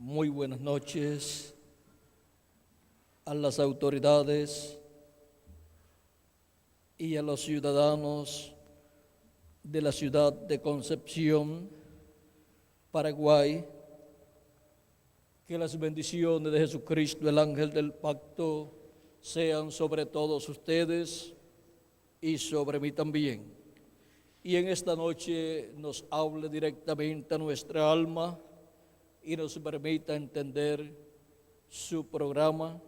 Muy buenas noches a las autoridades y a los ciudadanos de la ciudad de Concepción, Paraguay. Que las bendiciones de Jesucristo, el ángel del pacto, sean sobre todos ustedes y sobre mí también. Y en esta noche nos hable directamente a nuestra alma y nos permita entender su programa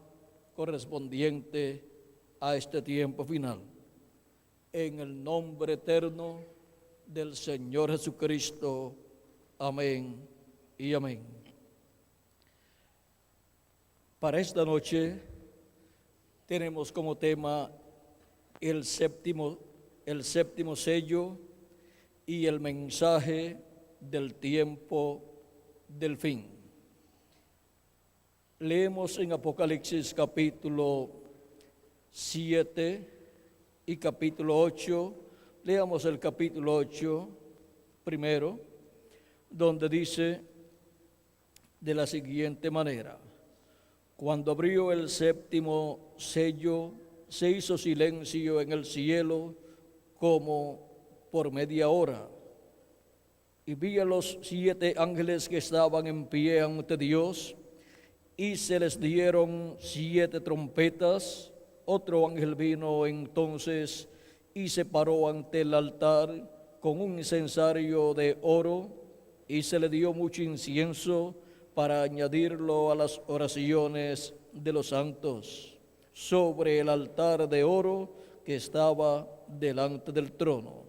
correspondiente a este tiempo final. En el nombre eterno del Señor Jesucristo. Amén y amén. Para esta noche tenemos como tema el séptimo sello y el mensaje del tiempo del fin. Leemos en Apocalipsis capítulo 7 y capítulo 8. Leamos el capítulo 8 primero, donde dice de la siguiente manera: cuando abrió el séptimo sello, se hizo silencio en el cielo como por media hora. Y vi a los 7 ángeles que estaban en pie ante Dios, y se les dieron 7 trompetas. Otro ángel vino entonces y se paró ante el altar con un incensario de oro, y se le dio mucho incienso para añadirlo a las oraciones de los santos, sobre el altar de oro que estaba delante del trono.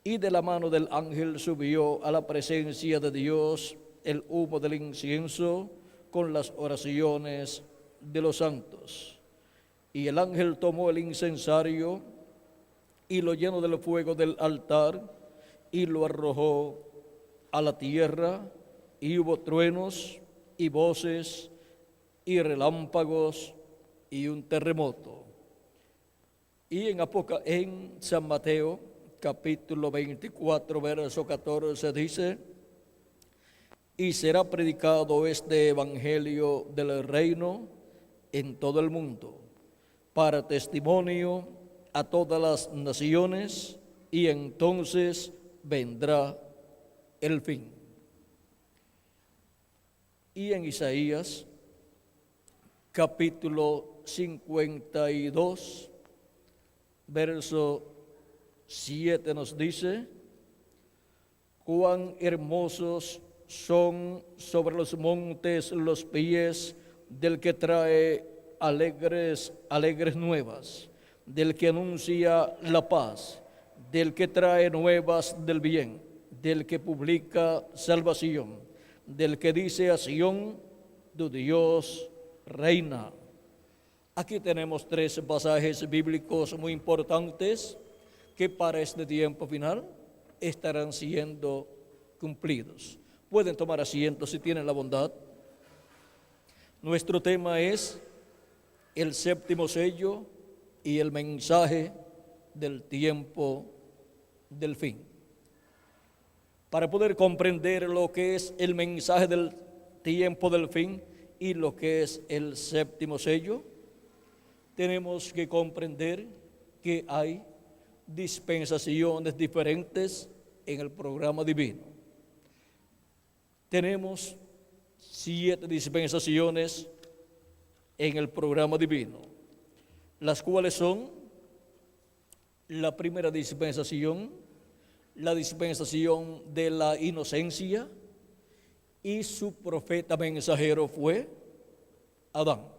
Y de la mano del ángel subió a la presencia de Dios el humo del incienso con las oraciones de los santos. Y el ángel tomó el incensario y lo llenó del fuego del altar y lo arrojó a la tierra, y hubo truenos y voces y relámpagos y un terremoto. Y en San Mateo capítulo 24, verso 14 dice: y será predicado este evangelio del reino en todo el mundo, para testimonio a todas las naciones, y entonces vendrá el fin. Y en Isaías capítulo 52, verso 7 nos dice: cuán hermosos son sobre los montes los pies del que trae alegres nuevas, del que anuncia la paz, del que trae nuevas del bien, del que publica salvación, del que dice a Sión: tu Dios reina. Aquí tenemos 3 pasajes bíblicos muy importantes que para este tiempo final estarán siendo cumplidos. Pueden tomar asiento si tienen la bondad. Nuestro tema es el séptimo sello y el mensaje del tiempo del fin. Para poder comprender lo que es el mensaje del tiempo del fin y lo que es el séptimo sello, tenemos que comprender que hay dispensaciones diferentes en el programa divino. Tenemos 7 dispensaciones en el programa divino, las cuales son: la primera dispensación, la dispensación de la inocencia, y su profeta mensajero fue Adán.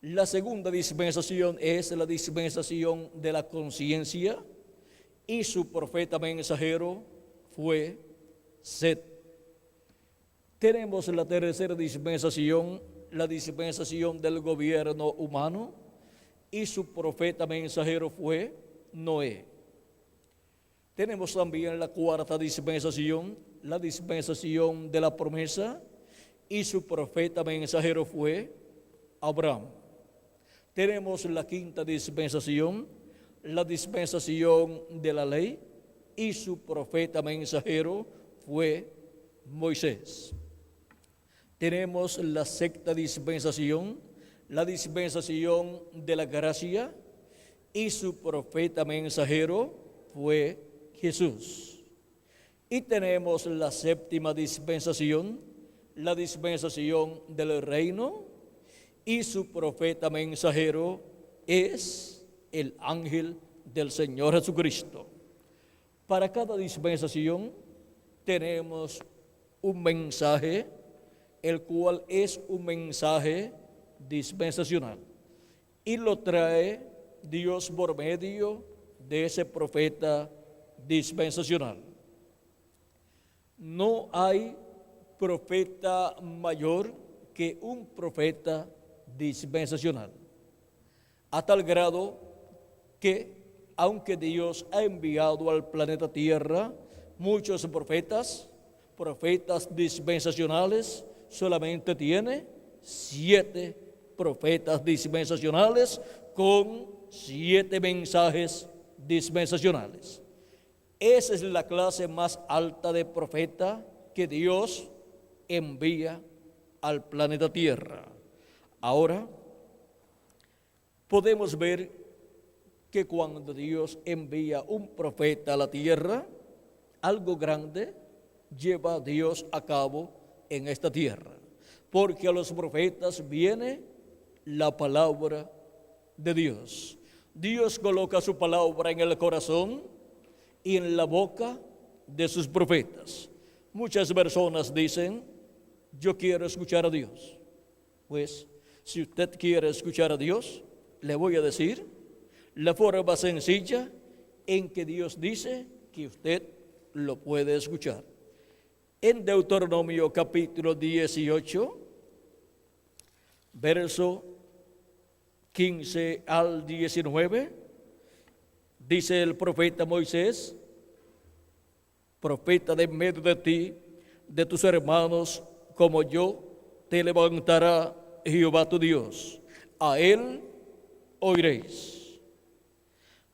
La segunda dispensación es la dispensación de la conciencia, y su profeta mensajero fue Set. Tenemos la tercera dispensación, la dispensación del gobierno humano, y su profeta mensajero fue Noé. Tenemos también la cuarta dispensación, la dispensación de la promesa, y su profeta mensajero fue Abraham. Tenemos la quinta dispensación, la dispensación de la ley, y su profeta mensajero fue Moisés. tenemos la sexta dispensación, la dispensación de la gracia, y su profeta mensajero fue Jesús. Y tenemos la séptima dispensación, la dispensación del reino, y su profeta mensajero es el ángel del Señor Jesucristo. Para cada dispensación tenemos un mensaje, el cual es un mensaje dispensacional, y lo trae Dios por medio de ese profeta dispensacional. No hay profeta mayor que un profeta dispensacional, a tal grado que, aunque Dios ha enviado al planeta Tierra muchos profetas dispensacionales, solamente tiene 7 profetas dispensacionales con 7 mensajes dispensacionales. Esa es la clase más alta de profeta que Dios envía al planeta Tierra. Ahora, podemos ver que cuando Dios envía un profeta a la tierra, algo grande lleva Dios a cabo en esta tierra, porque a los profetas viene la palabra de Dios. Dios coloca su palabra en el corazón y en la boca de sus profetas. Muchas personas dicen: yo quiero escuchar a Dios. Pues, si usted quiere escuchar a Dios, le voy a decir la forma sencilla en que Dios dice que usted lo puede escuchar. En Deuteronomio capítulo 18, verso 15 al 19, dice el profeta Moisés: profeta de en medio de ti, de tus hermanos, como yo, te levantará Jehová tu Dios. A él oiréis.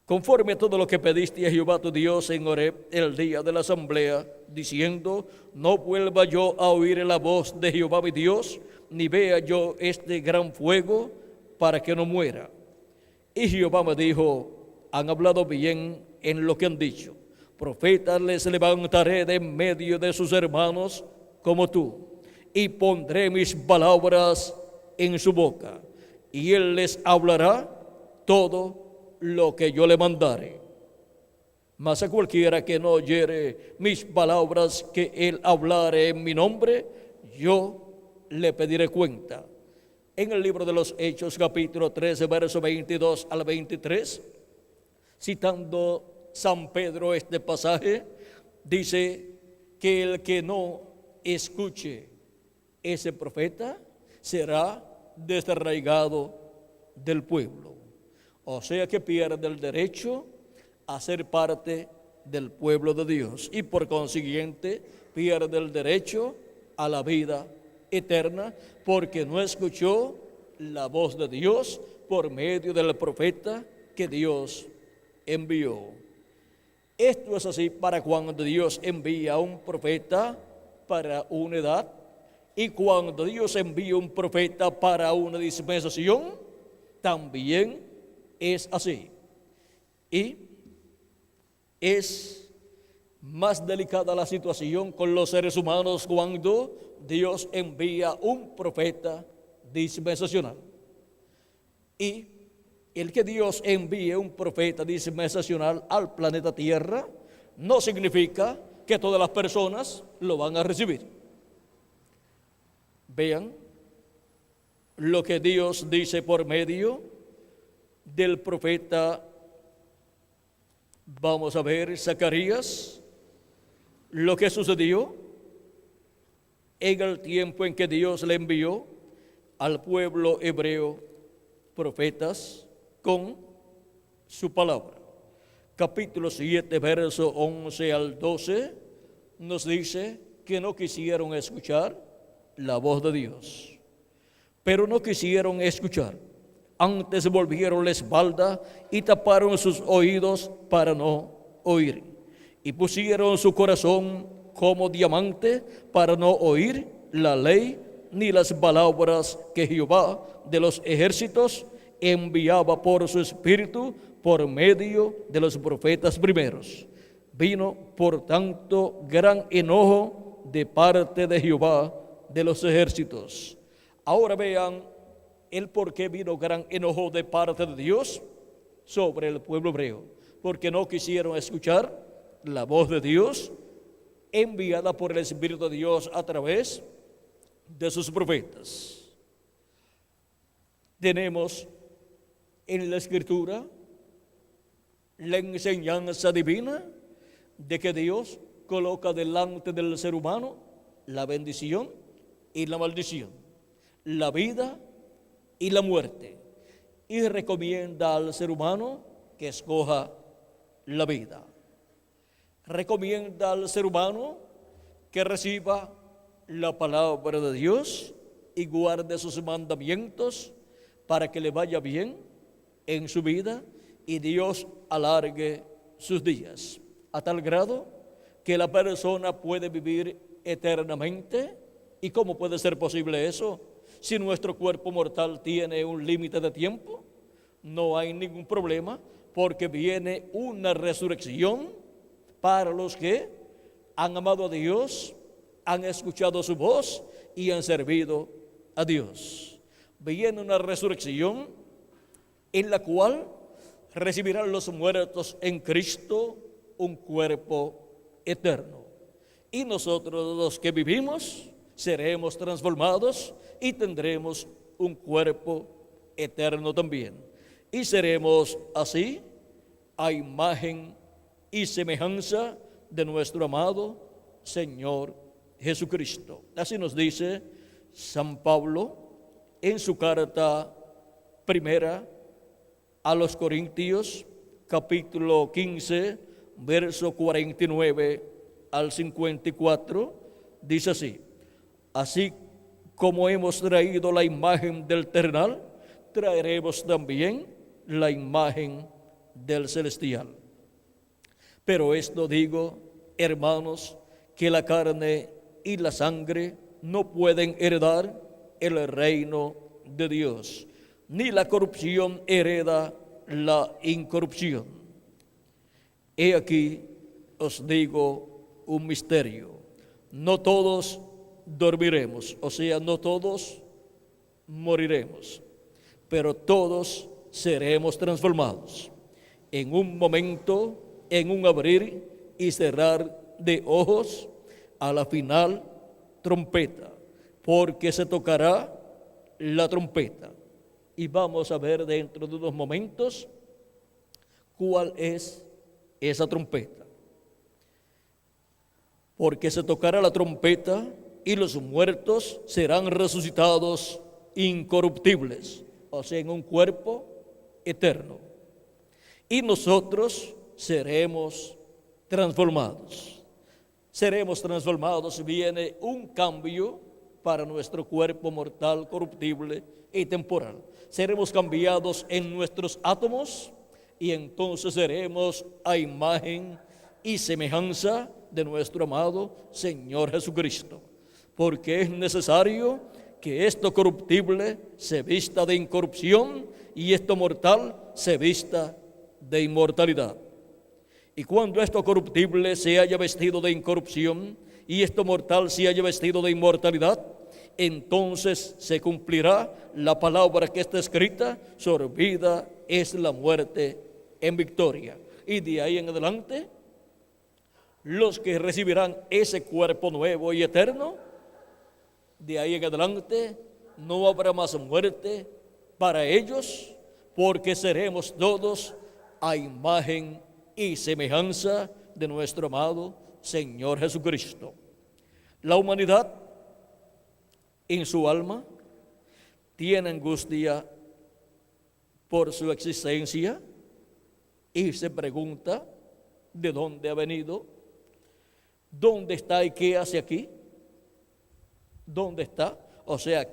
Conforme a todo lo que pediste a Jehová tu Dios en Horeb el día de la asamblea, diciendo: no vuelva yo a oír la voz de Jehová mi Dios, ni vea yo este gran fuego, para que no muera. Y Jehová me dijo: han hablado bien en lo que han dicho. Profetas les levantaré de en medio de sus hermanos como tú, y pondré mis palabras en su boca, y él les hablará todo lo que yo le mandare. Mas a cualquiera que no oyere mis palabras que él hablare en mi nombre, yo le pediré cuenta. En el libro de los Hechos, capítulo 13, verso 22 al 23, citando San Pedro este pasaje, dice que el que no escuche ese profeta será desarraigado del pueblo. O sea que pierde el derecho a ser parte del pueblo de Dios y por consiguiente pierde el derecho a la vida eterna, porque no escuchó la voz de Dios por medio del profeta que Dios envió. Esto es así para cuando Dios envía a un profeta para una edad, y cuando Dios envía un profeta para una dispensación, también es así. Y es más delicada la situación con los seres humanos cuando Dios envía un profeta dispensacional. Y el que Dios envíe un profeta dispensacional al planeta Tierra no significa que todas las personas lo van a recibir. Vean lo que Dios dice por medio del profeta, vamos a ver, Zacarías, lo que sucedió en el tiempo en que Dios le envió al pueblo hebreo profetas con su palabra. Capítulo 7, verso 11 al 12, nos dice que no quisieron escuchar la voz de Dios, pero no quisieron escuchar. Antes volvieron la espalda y taparon sus oídos para no oír, y pusieron su corazón como diamante para no oír la ley ni las palabras que Jehová de los ejércitos enviaba por su espíritu por medio de los profetas primeros. Vino, por tanto, gran enojo de parte de Jehová de los ejércitos. Ahora vean el por qué vino gran enojo de parte de Dios sobre el pueblo hebreo. Porque no quisieron escuchar la voz de Dios enviada por el Espíritu de Dios a través de sus profetas. Tenemos en la Escritura la enseñanza divina de que Dios coloca delante del ser humano la bendición y la maldición, la vida y la muerte, y recomienda al ser humano que escoja la vida. Recomienda al ser humano que reciba la palabra de Dios y guarde sus mandamientos para que le vaya bien en su vida y Dios alargue sus días, a tal grado que la persona puede vivir eternamente. ¿Y cómo puede ser posible eso? Si nuestro cuerpo mortal tiene un límite de tiempo, no hay ningún problema, porque viene una resurrección para los que han amado a Dios, han escuchado su voz y han servido a Dios. Viene una resurrección en la cual recibirán los muertos en Cristo un cuerpo eterno. Y nosotros los que vivimos seremos transformados y tendremos un cuerpo eterno también. Y seremos así a imagen y semejanza de nuestro amado Señor Jesucristo. Así nos dice San Pablo en su carta primera a los Corintios, capítulo 15, verso 49 al 54, dice así: así como hemos traído la imagen del terrenal, traeremos también la imagen del celestial. Pero esto digo, hermanos, que la carne y la sangre no pueden heredar el reino de Dios, ni la corrupción hereda la incorrupción. He aquí os digo un misterio: no todos dormiremos, o sea, no todos moriremos, pero todos seremos transformados en un momento, en un abrir y cerrar de ojos, a la final trompeta, porque se tocará la trompeta. Y vamos a ver dentro de unos momentos cuál es esa trompeta. Porque se tocará la trompeta y los muertos serán resucitados incorruptibles, o sea, en un cuerpo eterno. Y nosotros seremos transformados. Seremos transformados, viene un cambio para nuestro cuerpo mortal, corruptible y temporal. Seremos cambiados en nuestros átomos y entonces seremos a imagen y semejanza de nuestro amado Señor Jesucristo. Porque es necesario que esto corruptible se vista de incorrupción y esto mortal se vista de inmortalidad. Y cuando esto corruptible se haya vestido de incorrupción y esto mortal se haya vestido de inmortalidad, entonces se cumplirá la palabra que está escrita: sorbida es la muerte en victoria. Y de ahí en adelante, los que recibirán ese cuerpo nuevo y eterno, de ahí en adelante no habrá más muerte para ellos, porque seremos todos a imagen y semejanza de nuestro amado Señor Jesucristo. La humanidad en su alma tiene angustia por su existencia y se pregunta de dónde ha venido, dónde está y qué hace aquí, dónde está, o sea,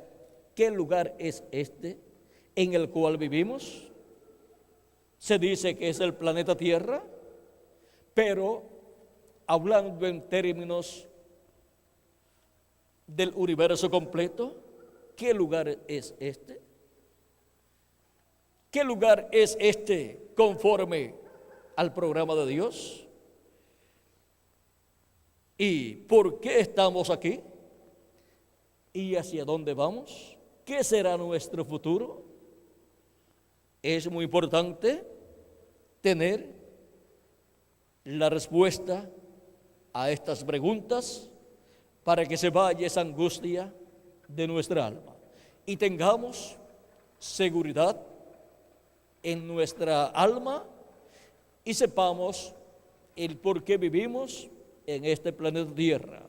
qué lugar es este en el cual vivimos. Se dice que es el planeta Tierra, pero hablando en términos del universo completo, ¿qué lugar es este? ¿Qué lugar es este conforme al programa de Dios? ¿Y por qué estamos aquí? ¿Y hacia dónde vamos? ¿Qué será nuestro futuro? Es muy importante tener la respuesta a estas preguntas para que se vaya esa angustia de nuestra alma y tengamos seguridad en nuestra alma y sepamos el por qué vivimos en este planeta Tierra.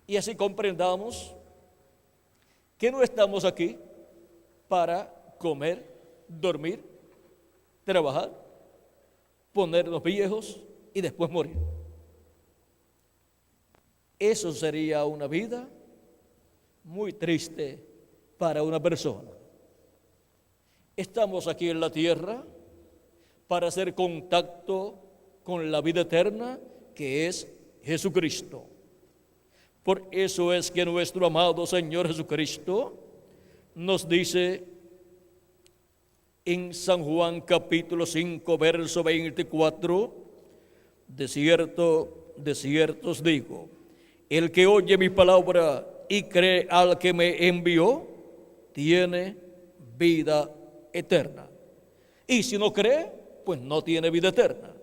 Y así comprendamos que no estamos aquí para comer, dormir, trabajar, ponernos viejos y después morir. Eso sería una vida muy triste para una persona. Estamos aquí en la tierra para hacer contacto con la vida eterna que es Jesucristo. Por eso es que nuestro amado Señor Jesucristo nos dice en San Juan capítulo 5, verso 24, de cierto os digo, el que oye mi palabra y cree al que me envió, tiene vida eterna. Y si no cree, pues no tiene vida eterna.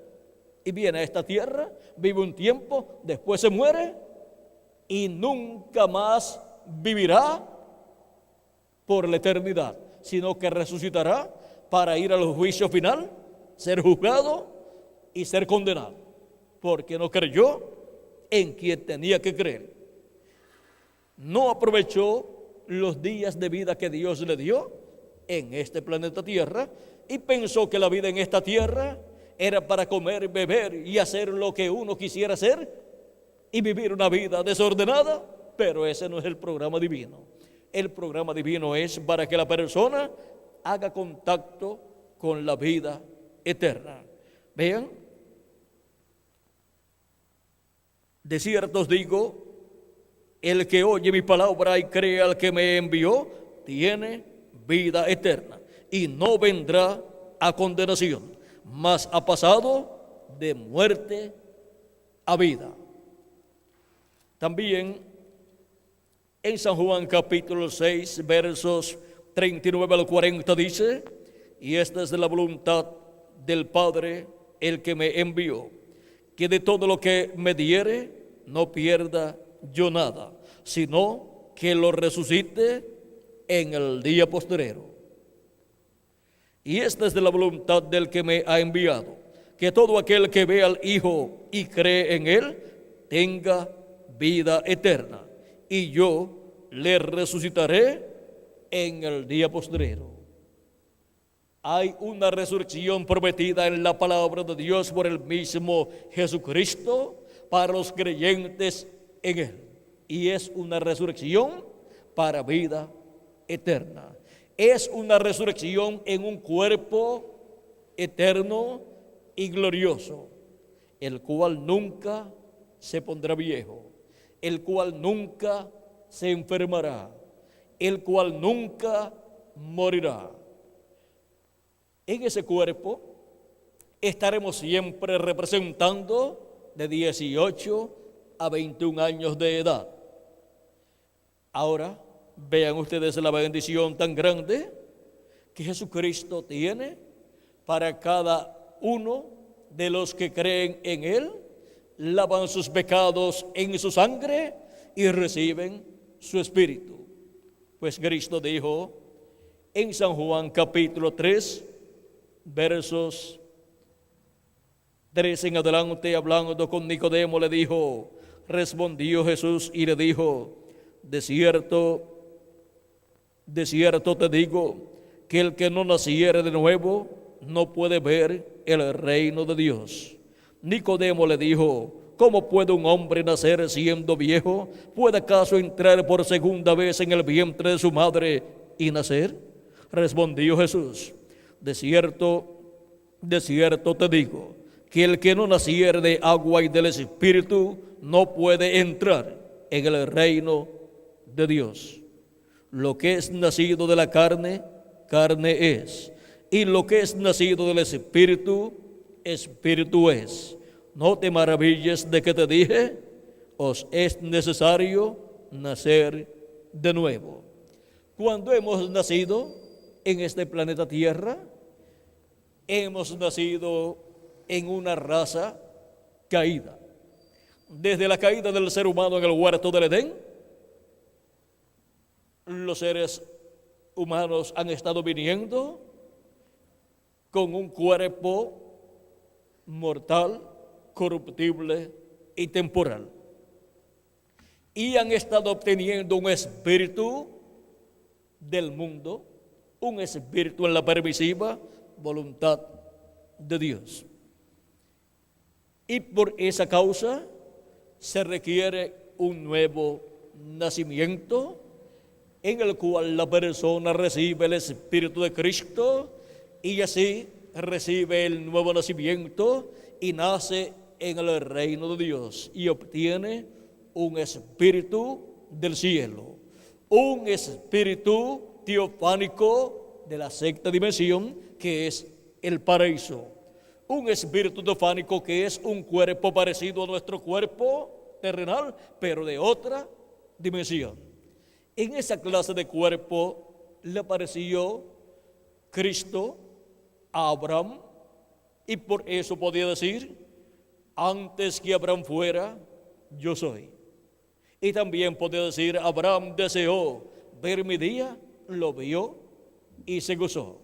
Y viene a esta tierra, vive un tiempo, después se muere y nunca más vivirá por la eternidad, sino que resucitará para ir al juicio final, ser juzgado y ser condenado, porque no creyó en quien tenía que creer. No aprovechó los días de vida que Dios le dio en este planeta Tierra y pensó que la vida en esta tierra era para comer, beber y hacer lo que uno quisiera hacer y vivir una vida desordenada, pero ese no es el programa divino. El programa divino es para que la persona haga contacto con la vida eterna. Vean, de cierto os digo, el que oye mi palabra y cree al que me envió, tiene vida eterna y no vendrá a condenación, mas ha pasado de muerte a vida. También en San Juan capítulo 6, versos 39 al 40 dice, y esta es la voluntad del Padre, el que me envió, que de todo lo que me diere no pierda yo nada, sino que lo resucite en el día postrero. Y esta es de la voluntad del que me ha enviado, que todo aquel que ve al Hijo y cree en Él, tenga vida eterna, y yo le resucitaré en el día postrero. Hay una resurrección prometida en la palabra de Dios por el mismo Jesucristo para los creyentes en Él. Y es una resurrección para vida eterna. Es una resurrección en un cuerpo eterno y glorioso, el cual nunca se pondrá viejo, el cual nunca se enfermará, el cual nunca morirá. En ese cuerpo estaremos siempre representando de 18 a 21 años de edad. Ahora, vean ustedes la bendición tan grande que Jesucristo tiene para cada uno de los que creen en Él, lavan sus pecados en su sangre y reciben su Espíritu. Pues Cristo dijo en San Juan capítulo 3, versos 3 en adelante, hablando con Nicodemo, le dijo, respondió Jesús y le dijo, de cierto te digo, que el que no naciere de nuevo no puede ver el reino de Dios. Nicodemo le dijo, ¿cómo puede un hombre nacer siendo viejo? ¿Puede acaso entrar por segunda vez en el vientre de su madre y nacer? Respondió Jesús, de cierto te digo, que el que no naciere de agua y del Espíritu no puede entrar en el reino de Dios. lo que es nacido de la carne, carne es, y lo que es nacido del Espíritu, Espíritu es. No te maravilles de que te dije, os es necesario nacer de nuevo. Cuando hemos nacido en este planeta Tierra, hemos nacido en una raza caída. Desde la caída del ser humano en el huerto del Edén, los seres humanos han estado viniendo con un cuerpo mortal, corruptible y temporal. Y han estado obteniendo un espíritu del mundo, un espíritu en la permisiva voluntad de Dios. Y por esa causa se requiere un nuevo nacimiento en el cual la persona recibe el Espíritu de Cristo y así recibe el nuevo nacimiento y nace en el reino de Dios y obtiene un espíritu del cielo, un espíritu teofánico de la sexta dimensión que es el paraíso, un espíritu teofánico que es un cuerpo parecido a nuestro cuerpo terrenal, pero de otra dimensión. En esa clase de cuerpo le apareció Cristo a Abraham y por eso podía decir, antes que Abraham fuera, yo soy. Y también podía decir, Abraham deseó ver mi día, lo vio y se gozó.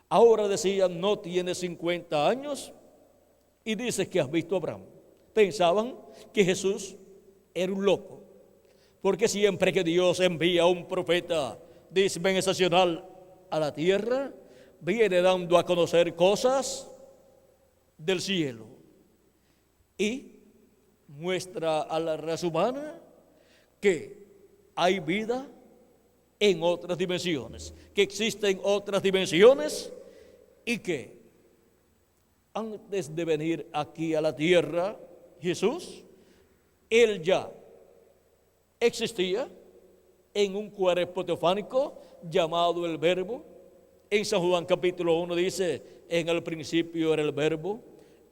Ahora decía, no tiene 50 años y dice que has visto a Abraham. Pensaban que Jesús era un loco, porque siempre que Dios envía a un profeta dispensacional a la tierra, viene dando a conocer cosas del cielo y muestra a la raza humana que hay vida en otras dimensiones, que existen otras dimensiones y que antes de venir aquí a la tierra, Jesús, Él ya existía en un cuerpo teofánico llamado el Verbo. En San Juan capítulo 1 dice, en el principio era el Verbo,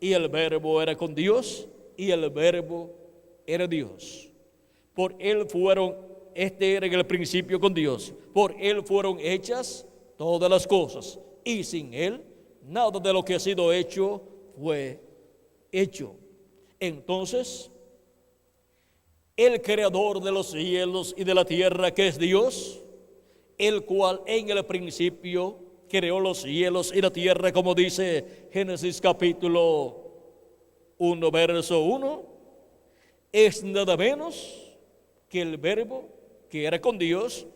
y el Verbo era con Dios, y el Verbo era Dios. Por Él fueron, este era en el principio con Dios, por Él fueron hechas todas las cosas, y sin Él, nada de lo que ha sido hecho fue hecho. Entonces, el creador de los cielos y de la tierra, que es Dios, el cual en el principio creó los cielos y la tierra, como dice Génesis capítulo 1, verso 1, es nada menos que el Verbo que era con Dios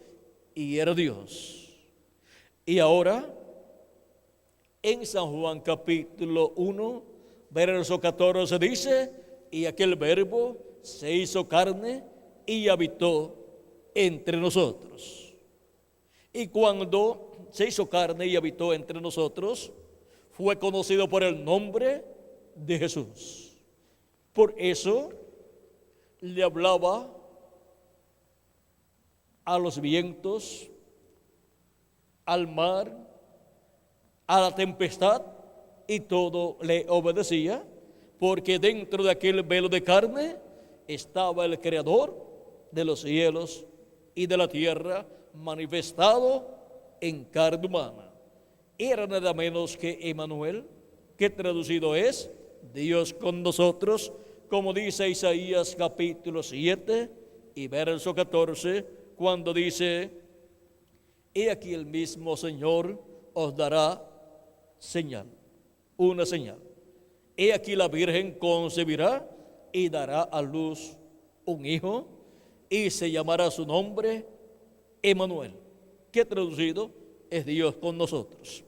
y era Dios. Y ahora, en San Juan capítulo 1, verso 14 dice, y aquel Verbo se hizo carne y habitó entre nosotros. Y cuando se hizo carne y habitó entre nosotros, fue conocido por el nombre de Jesús. Por eso le hablaba a los vientos, al mar, a la tempestad, y todo le obedecía, porque dentro de aquel velo de carne estaba el Creador de los cielos y de la tierra, manifestado en carne humana. Era nada menos que Emmanuel, que traducido es Dios con nosotros, como dice Isaías capítulo 7 y verso 14, cuando dice, he aquí el mismo Señor os dará señal, una señal. He aquí la Virgen concebirá y dará a luz un hijo y se llamará su nombre Emmanuel, que traducido es Dios con nosotros.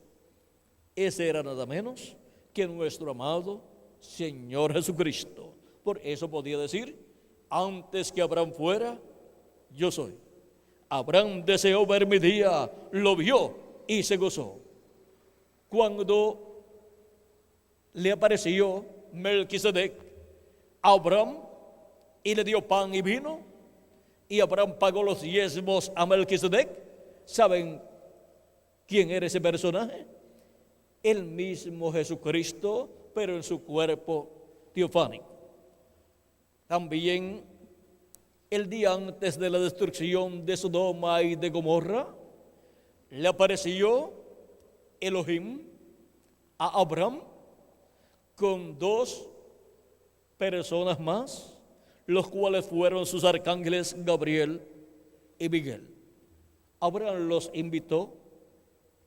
Ese era nada menos que nuestro amado Señor Jesucristo. Por eso podía decir, antes que Abraham fuera, yo soy. Abraham deseó ver mi día, lo vio y se gozó. Cuando le apareció Melquisedec a Abraham y le dio pan y vino, y Abraham pagó los diezmos a Melquisedec. ¿Saben quién era ese personaje? El mismo Jesucristo, pero en su cuerpo teofánico. También el día antes de la destrucción de Sodoma y de Gomorra, le apareció Elohim a Abraham con dos personas más, los cuales fueron sus arcángeles Gabriel y Miguel. Abraham los invitó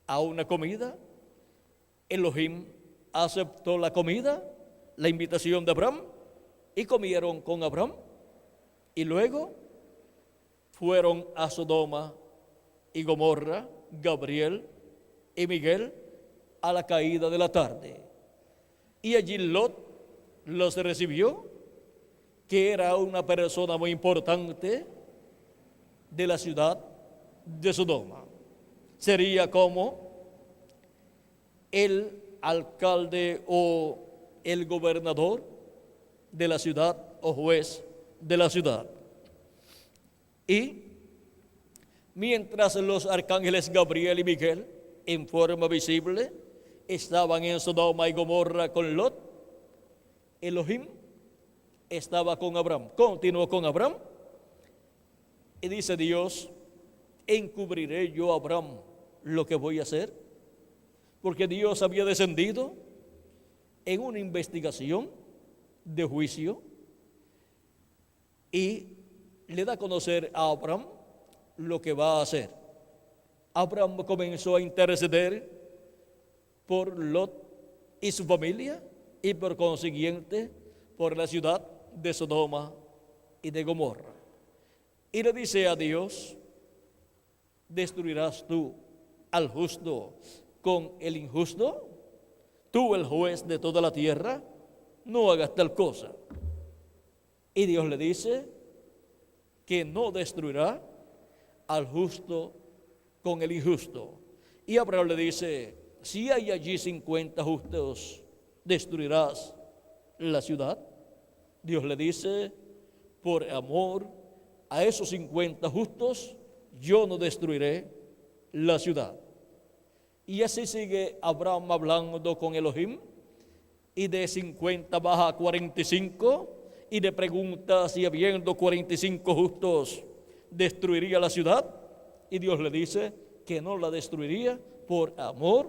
a una comida. Elohim aceptó la comida, la invitación de Abraham, y comieron con Abraham. Y luego fueron a Sodoma y Gomorra, Gabriel y Miguel, a la caída de la tarde. Y allí Lot los recibió, que era una persona muy importante de la ciudad de Sodoma. Sería como el alcalde o el gobernador de la ciudad o juez de la ciudad. Y mientras los arcángeles Gabriel y Miguel, en forma visible, estaban en Sodoma y Gomorra con Lot, Elohim estaba con Abraham, continuó con Abraham, y dice Dios: encubriré yo a Abraham lo que voy a hacer, porque Dios había descendido en una investigación de juicio y le da a conocer a Abraham lo que va a hacer. Abraham comenzó a interceder por Lot y su familia, y por consiguiente por la ciudad de Sodoma y de Gomorra. Y le dice a Dios: ¿destruirás tú al justo con el injusto? Tú, el juez de toda la tierra, no hagas tal cosa. Y Dios le dice que no destruirá al justo con el injusto. Y Abraham le dice: si hay allí 50 justos, ¿destruirás la ciudad? Dios le dice: por amor a esos 50 justos, yo no destruiré la ciudad. Y así sigue Abraham hablando con Elohim, y de 50 baja a 45, y le pregunta si habiendo 45 justos destruiría la ciudad, y Dios le dice que no la destruiría por amor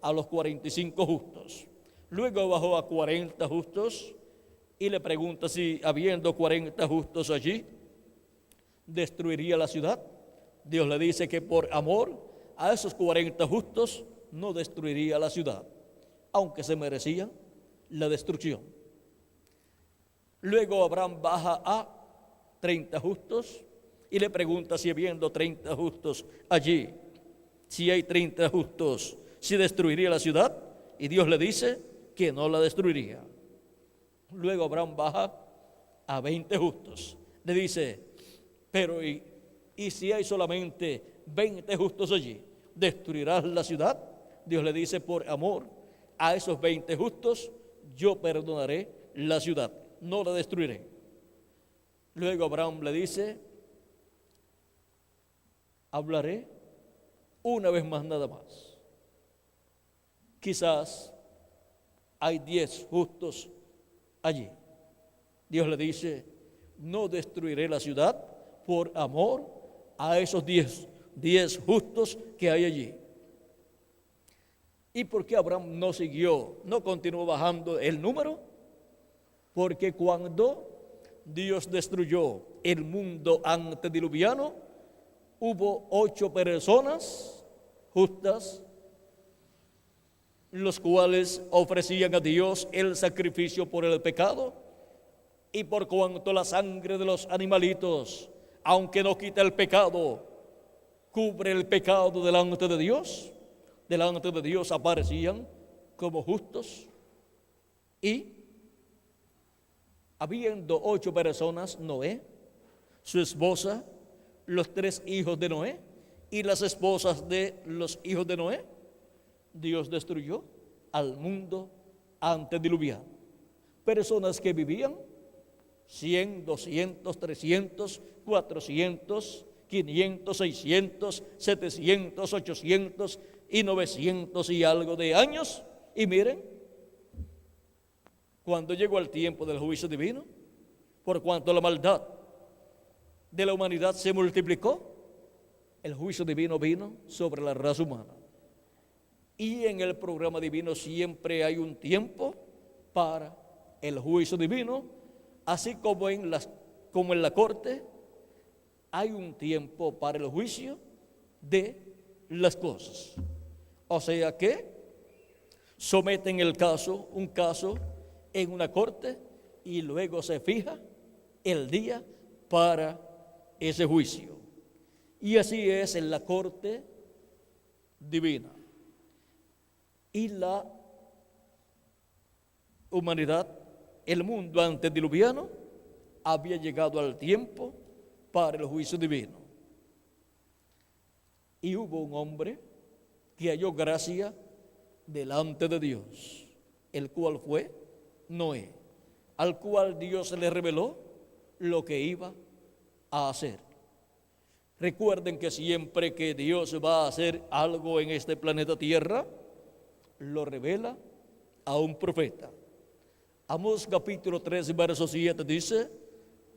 a los 45 justos. Luego bajó a 40 justos y le pregunta si habiendo 40 justos allí destruiría la ciudad. Dios le dice que por amor a esos 40 justos no destruiría la ciudad, aunque se merecían la destrucción. Luego Abraham baja a 30 justos y le pregunta si habiendo 30 justos allí, si hay 30 justos, si destruiría la ciudad, y Dios le dice que no la destruiría. Luego Abraham baja a 20 justos. Le dice: pero y si hay solamente 20 justos allí, ¿destruirás la ciudad? Dios le dice: por amor a esos 20 justos, yo perdonaré la ciudad, no la destruiré. Luego Abraham le dice: hablaré una vez más nada más. Quizás hay 10 justos allí. Dios le dice: no destruiré la ciudad por amor a esos 10 justos que hay allí. ¿Y por qué Abraham no siguió, no continuó bajando el número? Porque cuando Dios destruyó el mundo antediluviano, hubo 8 personas justas, los cuales ofrecían a Dios el sacrificio por el pecado, y por cuanto la sangre de los animalitos, aunque no quita el pecado, cubre el pecado delante de Dios aparecían como justos. Y habiendo 8 personas, Noé, su esposa, los 3 hijos de Noé y las esposas de los hijos de Noé, Dios destruyó al mundo antediluviano. Personas que vivían 100, 200, 300, 400, 500, 600, 700, 800 y 900 y algo de años. Y miren, cuando llegó el tiempo del juicio divino, por cuanto la maldad de la humanidad se multiplicó, el juicio divino vino sobre la raza humana. Y en el programa divino siempre hay un tiempo para el juicio divino, así como en la corte hay un tiempo para el juicio de las cosas. O sea que someten un caso en una corte y luego se fija el día para ese juicio. Y así es en la corte divina. Y la humanidad, el mundo antediluviano, había llegado al tiempo para el juicio divino. Y hubo un hombre que halló gracia delante de Dios, el cual fue Noé, al cual Dios le reveló lo que iba a hacer. Recuerden que siempre que Dios va a hacer algo en este planeta Tierra, lo revela a un profeta. Amós capítulo 3, verso 7 dice: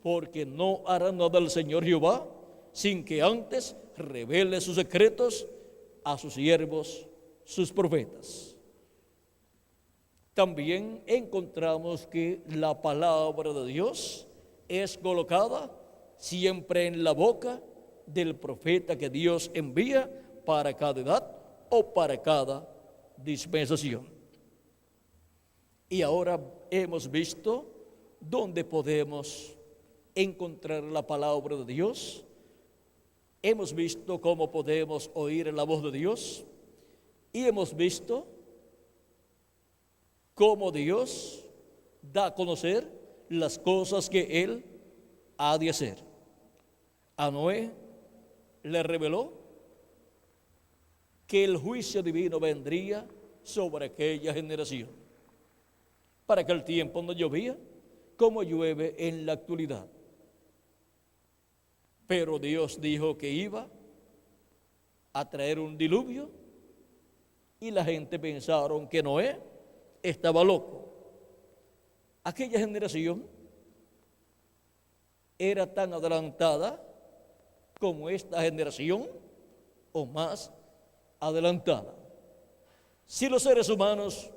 porque no hará nada el Señor Jehová sin que antes revele sus secretos a sus siervos, sus profetas. También encontramos que la palabra de Dios es colocada siempre en la boca del profeta que Dios envía para cada edad o para cada dispensación. Y ahora hemos visto dónde podemos encontrar la palabra de Dios. Hemos visto cómo podemos oír la voz de Dios. Y hemos visto cómo Dios da a conocer las cosas que Él ha de hacer. A Noé le reveló que el juicio divino vendría sobre aquella generación, para que el tiempo no llovía como llueve en la actualidad. Pero Dios dijo que iba a traer un diluvio y la gente pensaron que Noé estaba loco. Aquella generación era tan adelantada como esta generación o más adelantada. Si los seres humanos,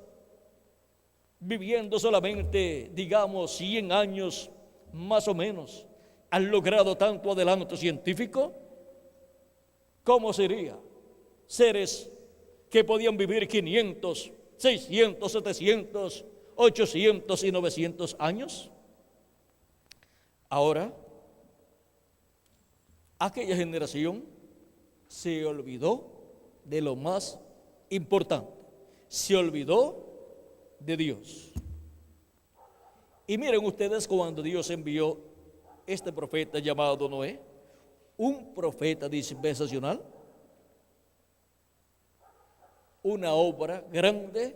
viviendo solamente, digamos, 100 años más o menos, han logrado tanto adelanto científico, ¿cómo sería seres que podían vivir 500, 600, 700, 800 y 900 años? Ahora, aquella generación se olvidó de lo más importante, se olvidó de Dios. Y miren ustedes, cuando Dios envió este profeta llamado Noé, un profeta dispensacional, una obra grande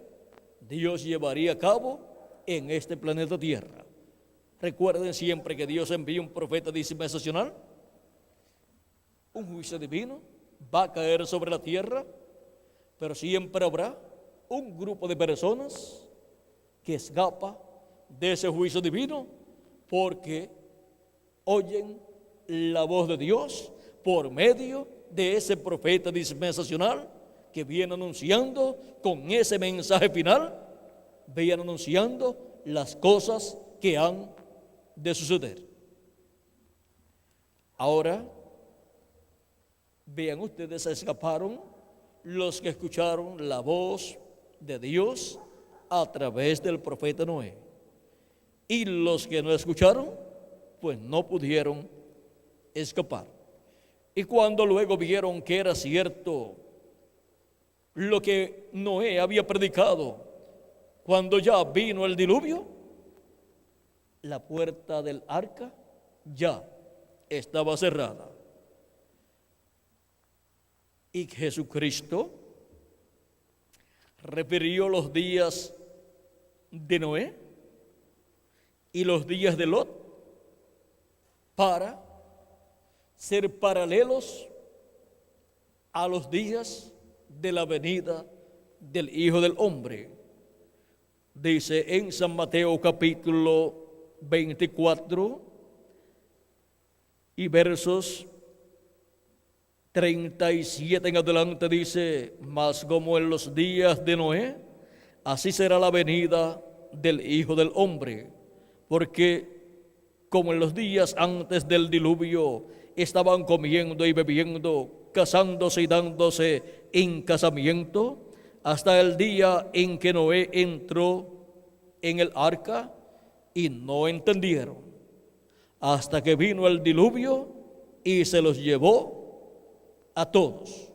Dios llevaría a cabo en este planeta Tierra. Recuerden siempre que Dios envía un profeta dispensacional, un juicio divino va a caer sobre la tierra, pero siempre habrá un grupo de personas que escapa de ese juicio divino porque oyen la voz de Dios por medio de ese profeta dispensacional que viene anunciando con ese mensaje final, viene anunciando las cosas que han de suceder. Ahora, vean ustedes, se escaparon los que escucharon la voz de Dios a través del profeta Noé. Y los que no escucharon, pues no pudieron escapar. Y cuando luego vieron que era cierto lo que Noé había predicado, cuando ya vino el diluvio, la puerta del arca ya estaba cerrada. Y Jesucristo refirió los días de Noé y los días de Lot para ser paralelos a los días de la venida del Hijo del Hombre. Dice en San Mateo capítulo 24 y versos 37 en adelante, dice: mas como en los días de Noé, así será la venida del Hijo del Hombre. Porque como en los días antes del diluvio estaban comiendo y bebiendo, casándose y dándose en casamiento, hasta el día en que Noé entró en el arca, y no entendieron, hasta que vino el diluvio y se los llevó a todos.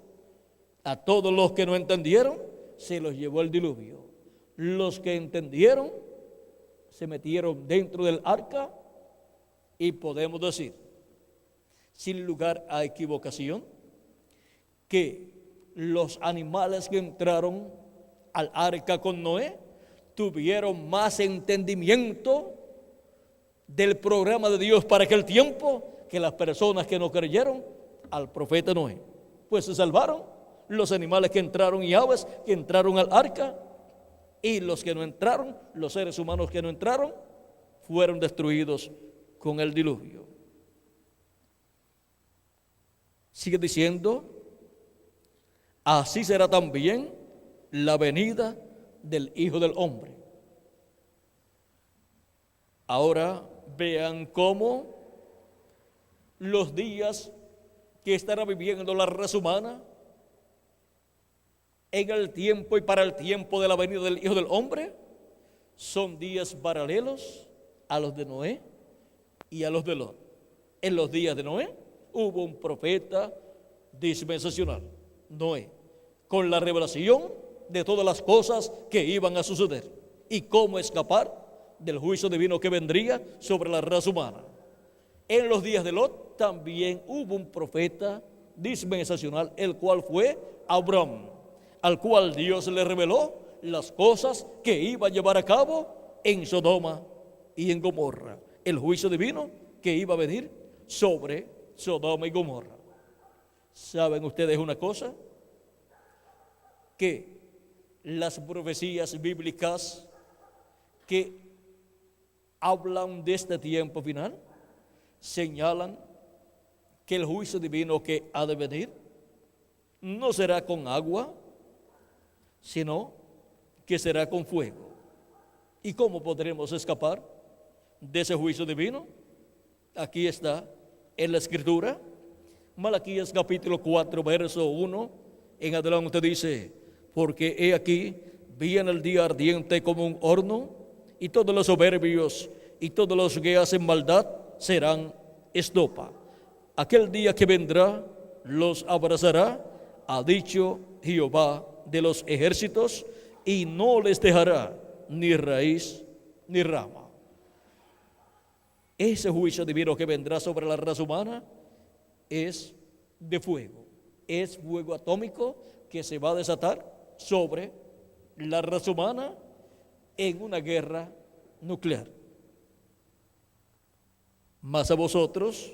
A todos los que no entendieron, se los llevó el diluvio. Los que entendieron, se metieron dentro del arca, y podemos decir, sin lugar a equivocación, que los animales que entraron al arca con Noé tuvieron más entendimiento del programa de Dios para aquel tiempo que las personas que no creyeron al profeta Noé. Pues se salvaron los animales que entraron y aves que entraron al arca, y los que no entraron, los seres humanos que no entraron, fueron destruidos con el diluvio. Sigue diciendo: así será también la venida del Hijo del Hombre. Ahora vean cómo los días que estará viviendo la raza humana en el tiempo y para el tiempo de la venida del Hijo del Hombre son días paralelos a los de Noé y a los de Lot. En los días de Noé hubo un profeta dispensacional, Noé, con la revelación de todas las cosas que iban a suceder y cómo escapar del juicio divino que vendría sobre la raza humana. En los días de Lot también hubo un profeta dispensacional, el cual fue Abraham, al cual Dios le reveló las cosas que iba a llevar a cabo en Sodoma y en Gomorra, el juicio divino que iba a venir sobre Sodoma y Gomorra. ¿Saben ustedes una cosa? Que las profecías bíblicas que hablan de este tiempo final señalan que el juicio divino que ha de venir no será con agua, sino que será con fuego. ¿Y cómo podremos escapar de ese juicio divino? Aquí está en la Escritura. Malaquías capítulo 4, verso 1 en adelante dice: porque he aquí, viene el día ardiente como un horno, y todos los soberbios y todos los que hacen maldad serán estopa. Aquel día que vendrá los abrazará, ha dicho Jehová de los ejércitos, y no les dejará ni raíz ni rama. Ese juicio divino que vendrá sobre la raza humana es de fuego, es fuego atómico que se va a desatar sobre la raza humana en una guerra nuclear. Mas a vosotros,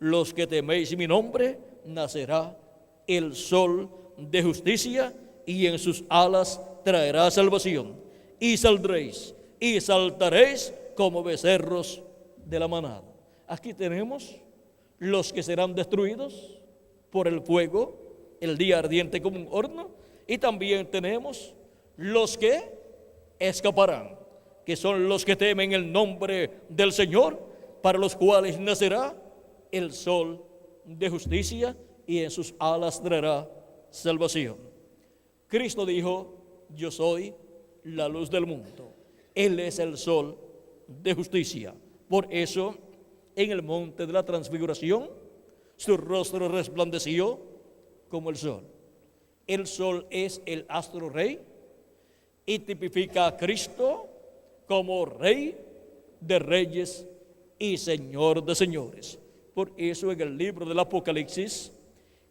los que teméis mi nombre, nacerá el sol de justicia, y en sus alas traerá salvación, y saldréis y saltaréis como becerros de la manada. Aquí tenemos los que serán destruidos por el fuego, el día ardiente como un horno, y también tenemos los que escaparán, que son los que temen el nombre del Señor, para los cuales nacerá el sol de justicia, y en sus alas traerá salvación. Cristo dijo: yo soy la luz del mundo. Él es el sol de justicia. Por eso, en el monte de la transfiguración, su rostro resplandeció como el sol. El sol es el astro rey y tipifica a Cristo como Rey de reyes y Señor de señores. Por eso en el libro del Apocalipsis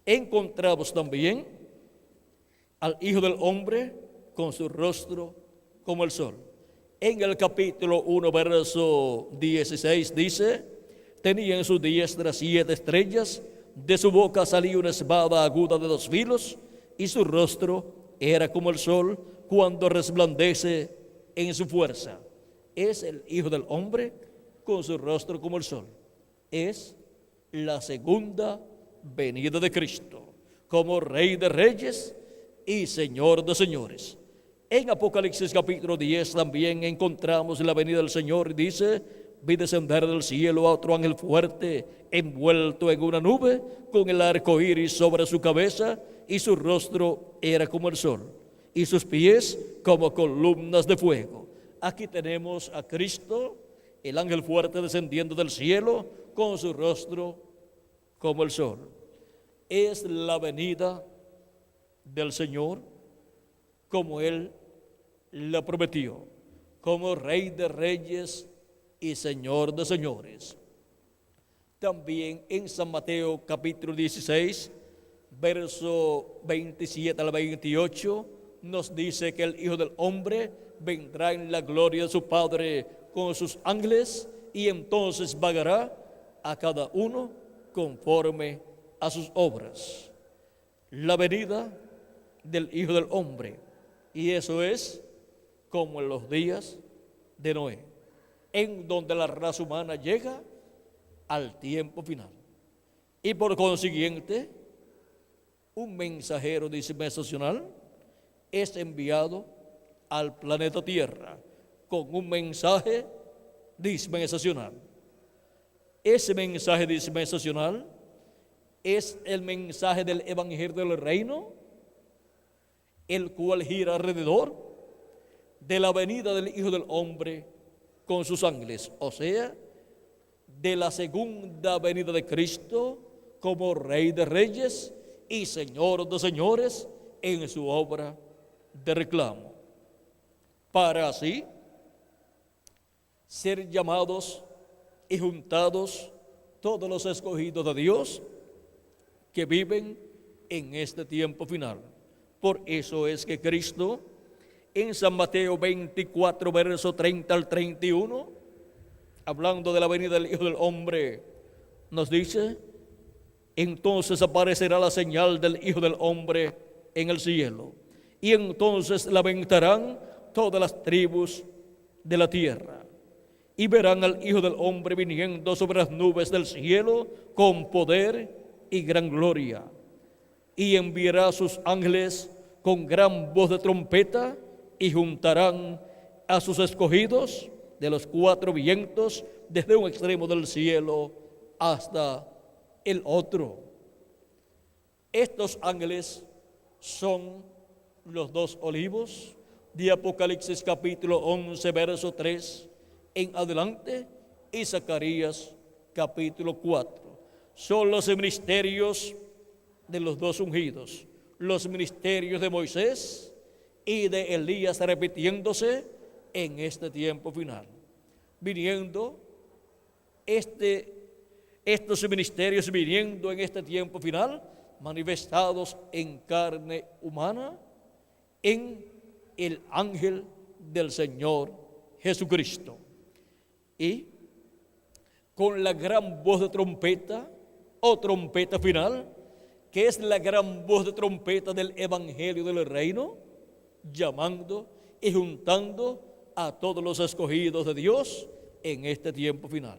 encontramos también al Hijo del Hombre con su rostro como el sol. En el capítulo 1, verso 16 dice: Tenía en su diestra 7 estrellas, de su boca salía una espada aguda de 2 filos, y su rostro era como el sol cuando resplandece en su fuerza. Es el Hijo del Hombre con su rostro como el sol. Es la segunda venida de Cristo, como Rey de Reyes y Señor de Señores. En Apocalipsis capítulo 10 también encontramos la venida del Señor. Dice: vi descender del cielo a otro ángel fuerte, envuelto en una nube, con el arco iris sobre su cabeza, y su rostro era como el sol, y sus pies como columnas de fuego. Aquí tenemos a Cristo, el ángel fuerte descendiendo del cielo, con su rostro como el sol. Es la venida del Señor como Él la prometió, como Rey de Reyes y Señor de Señores. También en San Mateo capítulo 16, verso 27 al 28, nos dice que el Hijo del Hombre vendrá en la gloria de su Padre con sus ángeles, y entonces pagará a cada uno conforme a sus obras. La venida del Hijo del Hombre, y eso es como en los días de Noé, en donde la raza humana llega al tiempo final. Y por consiguiente, un mensajero dispensacional es enviado al planeta Tierra con un mensaje dispensacional. Ese mensaje dispensacional es el mensaje del Evangelio del Reino, el cual gira alrededor de la venida del Hijo del Hombre con sus ángeles, o sea, de la segunda venida de Cristo como Rey de Reyes y Señor de Señores en su obra de reclamo, para así ser llamados y juntados todos los escogidos de Dios que viven en este tiempo final. Por eso es que Cristo en San Mateo 24, verso 30 al 31, hablando de la venida del Hijo del Hombre, nos dice: entonces aparecerá la señal del Hijo del Hombre en el cielo, y entonces lamentarán todas las tribus de la tierra, y verán al Hijo del Hombre viniendo sobre las nubes del cielo con poder y gran gloria, y enviará a sus ángeles con gran voz de trompeta, y juntarán a sus escogidos de los 4 vientos, desde un extremo del cielo hasta el otro. Estos ángeles son los 2 olivos de Apocalipsis capítulo 11, verso 3 en adelante, y Zacarías capítulo 4. Son los ministerios de los 2 ungidos, los ministerios de Moisés y de Elías, repitiéndose en este tiempo final, viniendo estos ministerios viniendo en este tiempo final, manifestados en carne humana, en el ángel del Señor Jesucristo. Y con la gran voz de trompeta, o trompeta final, que es la gran voz de trompeta del Evangelio del Reino, llamando y juntando a todos los escogidos de Dios en este tiempo final.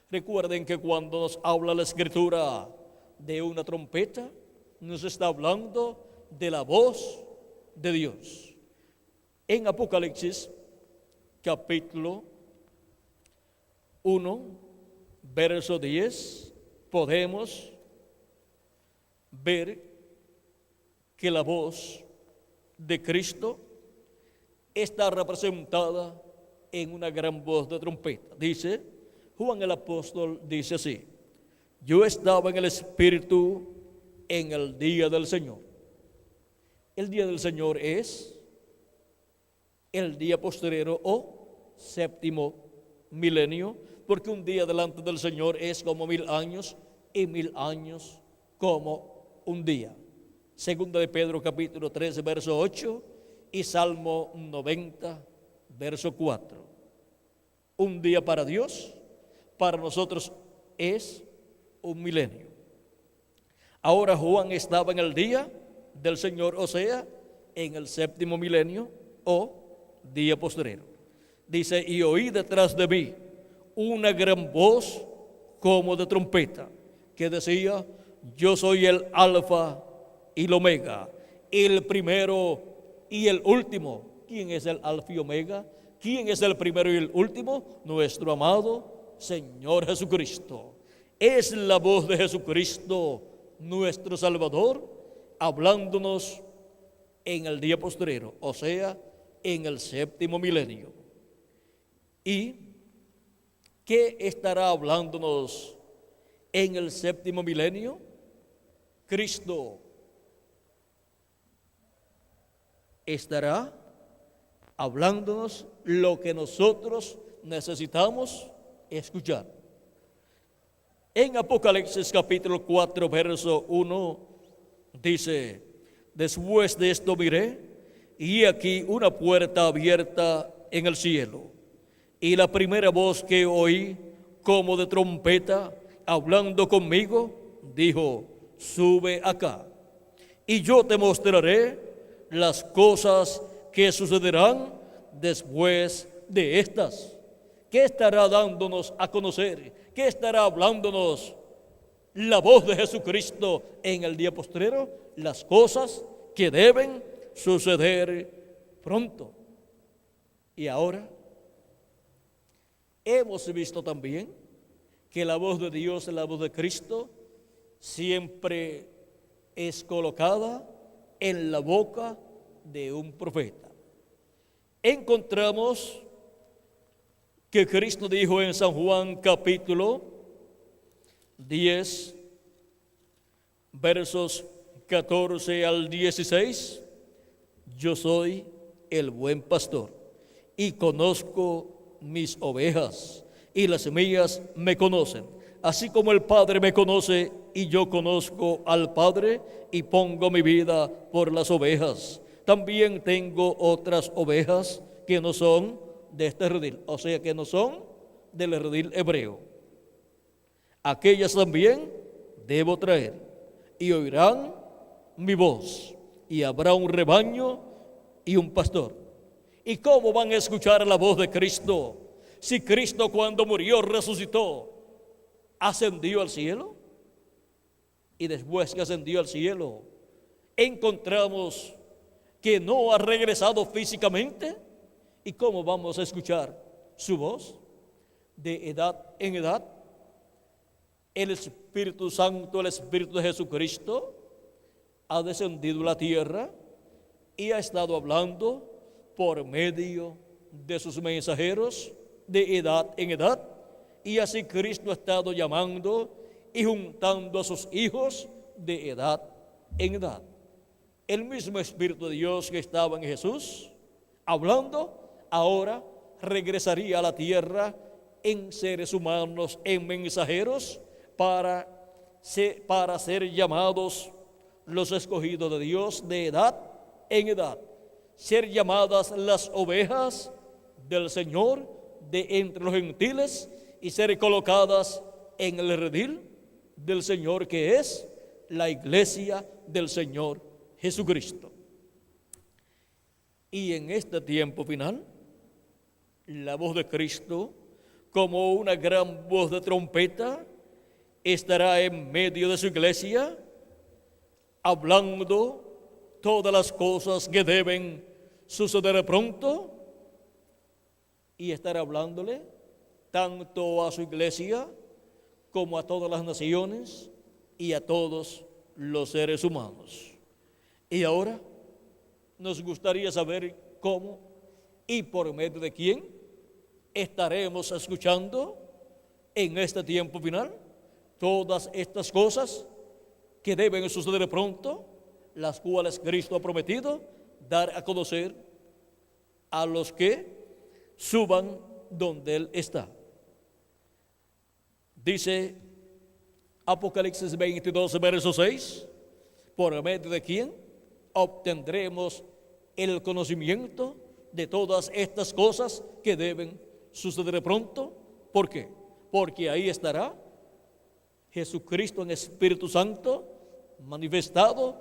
Recuerden que cuando nos habla la Escritura de una trompeta, nos está hablando de la voz de Dios. En Apocalipsis capítulo 1, verso 10, podemos ver que la voz de Cristo está representada en una gran voz de trompeta. Dice, Juan el apóstol dice así: yo estaba en el Espíritu en el día del Señor. El día del Señor es el día posterior o séptimo milenio, porque un día delante del Señor es como 1000 años, y 1000 años como un día. Segunda de Pedro capítulo 13, verso 8, y Salmo 90, verso 4. Un día para Dios, para nosotros es un milenio. Ahora Juan estaba en el día del Señor, o sea, en el séptimo milenio o día postrero. Dice, y oí detrás de mí una gran voz como de trompeta, que decía, yo soy el Alfa y el Omega, el primero y el último. ¿Quién es el Alfa y Omega? ¿Quién es el primero y el último? Nuestro amado Señor Jesucristo. Es la voz de Jesucristo, nuestro Salvador, hablándonos en el día postrero, o sea, en el séptimo milenio. ¿Y qué estará hablándonos en el séptimo milenio? Cristo estará hablándonos lo que nosotros necesitamos escuchar. En Apocalipsis capítulo 4, verso 1, dice, después de esto miré, y aquí una puerta abierta en el cielo. Y la primera voz que oí, como de trompeta, hablando conmigo, dijo, sube acá, y yo te mostraré las cosas que sucederán después de estas. ¿Qué estará dándonos a conocer? ¿Qué estará hablándonos la voz de Jesucristo en el día postrero? Las cosas que deben suceder pronto. Y ahora hemos visto también que la voz de Dios, la voz de Cristo, siempre es colocada en la boca de un profeta. Encontramos que Cristo dijo en San Juan capítulo 10, versos 14 al 16, yo soy el buen pastor y conozco mis ovejas y las mías me conocen, así como el Padre me conoce y yo conozco al Padre y pongo mi vida por las ovejas. También tengo otras ovejas que no son de este redil, o sea que no son del redil hebreo. Aquellas también debo traer y oirán mi voz y habrá un rebaño y un pastor. ¿Y cómo van a escuchar la voz de Cristo si Cristo cuando murió resucitó, ascendió al cielo? Y después que ascendió al cielo, encontramos que no ha regresado físicamente. ¿Y cómo vamos a escuchar su voz? De edad en edad, el Espíritu Santo, el Espíritu de Jesucristo, ha descendido a la tierra y ha estado hablando por medio de sus mensajeros de edad en edad. Y así Cristo ha estado llamando y juntando a sus hijos de edad en edad. El mismo Espíritu de Dios que estaba en Jesús, hablando, ahora regresaría a la tierra en seres humanos, en mensajeros, para ser llamados los escogidos de Dios de edad en edad, ser llamadas las ovejas del Señor de entre los gentiles y ser colocadas en el redil del Señor, que es la iglesia del Señor Jesucristo. Y en este tiempo final, la voz de Cristo, como una gran voz de trompeta, estará en medio de su iglesia, hablando todas las cosas que deben suceder pronto, y estará hablándole tanto a su iglesia como a todas las naciones y a todos los seres humanos. Y ahora nos gustaría saber cómo y por medio de quién estaremos escuchando en este tiempo final todas estas cosas que deben suceder pronto, las cuales Cristo ha prometido dar a conocer a los que suban donde Él está. Dice Apocalipsis 22, verso 6, por medio de quién obtendremos el conocimiento de todas estas cosas que deben suceder pronto. ¿Por qué? Porque ahí estará Jesucristo en Espíritu Santo, manifestado,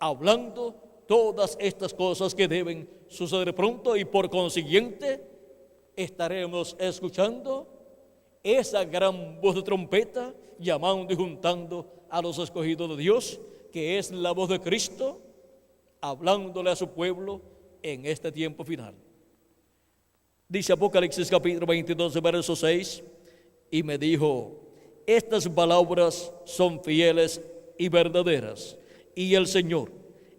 hablando todas estas cosas que deben suceder pronto, y por consiguiente estaremos escuchando esa gran voz de trompeta llamando y juntando a los escogidos de Dios, que es la voz de Cristo hablándole a su pueblo en este tiempo final. Dice Apocalipsis capítulo 22, verso 6, y me dijo: estas palabras son fieles y verdaderas, y el Señor,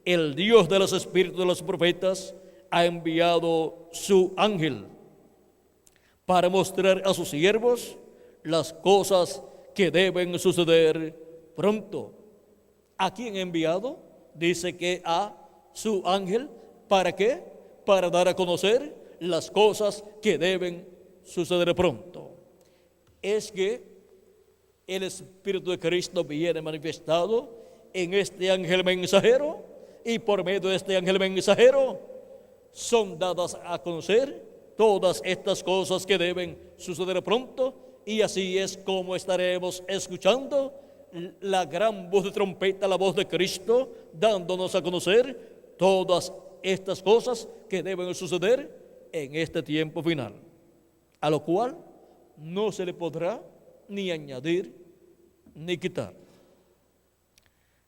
el Dios de los espíritus de los profetas, ha enviado su ángel para mostrar a sus siervos las cosas que deben suceder pronto. ¿A quién ha enviado? Dice que a su ángel. ¿Para qué? Para dar a conocer las cosas que deben suceder pronto. Es que el Espíritu de Cristo viene manifestado en este ángel mensajero, y por medio de este ángel mensajero son dadas a conocer todas estas cosas que deben suceder pronto, y así es como estaremos escuchando la gran voz de trompeta, la voz de Cristo, dándonos a conocer todas estas cosas que deben suceder en este tiempo final, a lo cual no se le podrá ni añadir ni quitar.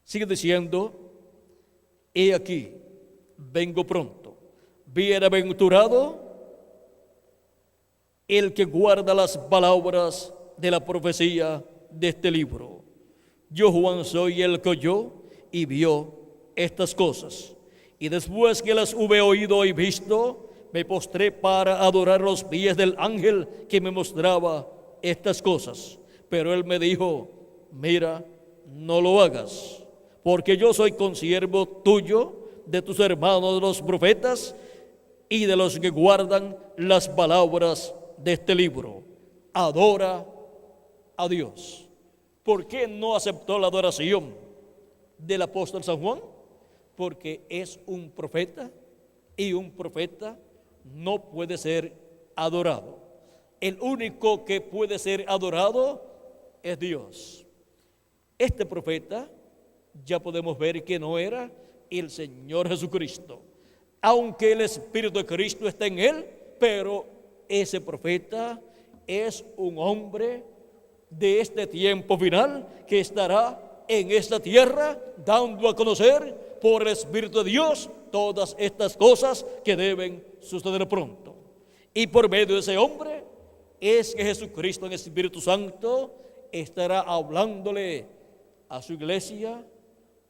Sigue diciendo: he aquí, vengo pronto. Bienaventurado el que guarda las palabras de la profecía de este libro. Yo, Juan, soy el que oyó y vio estas cosas, y después que las hube oído y visto, me postré para adorar los pies del ángel que me mostraba estas cosas. Pero él me dijo: mira, no lo hagas, porque yo soy consiervo tuyo, de tus hermanos los profetas, y de los que guardan las palabras de este libro. Adora a Dios. ¿Por qué no aceptó la adoración del apóstol San Juan? Porque es un profeta, y un profeta no puede ser adorado. El único que puede ser adorado es Dios. Este profeta ya podemos ver que no era el Señor Jesucristo, aunque el Espíritu de Cristo está en él, pero ese profeta es un hombre de este tiempo final que estará en esta tierra dando a conocer por el Espíritu de Dios todas estas cosas que deben suceder pronto. Y por medio de ese hombre es que Jesucristo en el Espíritu Santo estará hablándole a su iglesia,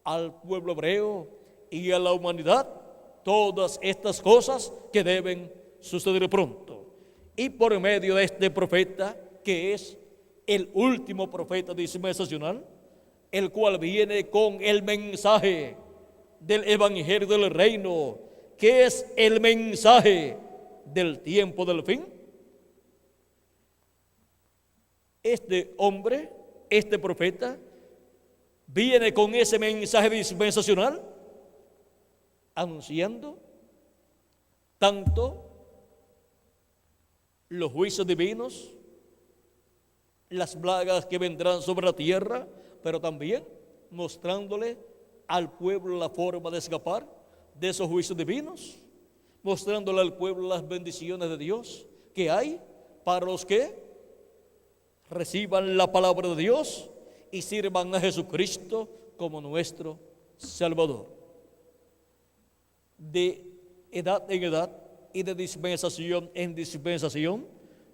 al pueblo hebreo y a la humanidad todas estas cosas que deben suceder pronto. Y por medio de este profeta, que es el último profeta dispensacional, el cual viene con el mensaje del evangelio del reino, que es el mensaje del tiempo del fin. Este hombre, este profeta, viene con ese mensaje dispensacional, anunciando tanto los juicios divinos, las plagas que vendrán sobre la tierra, pero también mostrándole al pueblo la forma de escapar de esos juicios divinos, mostrándole al pueblo las bendiciones de Dios que hay para los que reciban la palabra de Dios y sirvan a Jesucristo como nuestro Salvador. De edad en edad y de dispensación en dispensación,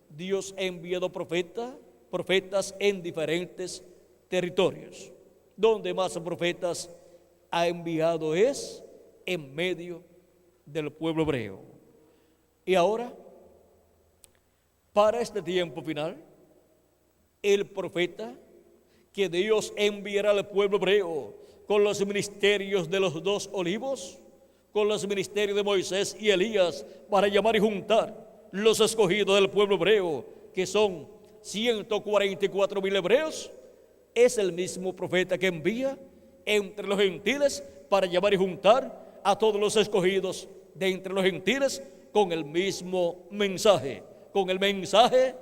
Dios ha enviado profetas en diferentes territorios. Donde más profetas ha enviado es en medio del pueblo hebreo. Y ahora, para este tiempo final, el profeta que Dios enviará al pueblo hebreo con los ministerios de los dos olivos, con los ministerios de Moisés y Elías, para llamar y juntar los escogidos del pueblo hebreo, que son 144,000 hebreos, es el mismo profeta que envía entre los gentiles para llamar y juntar a todos los escogidos de entre los gentiles con el mismo mensaje, con el mensaje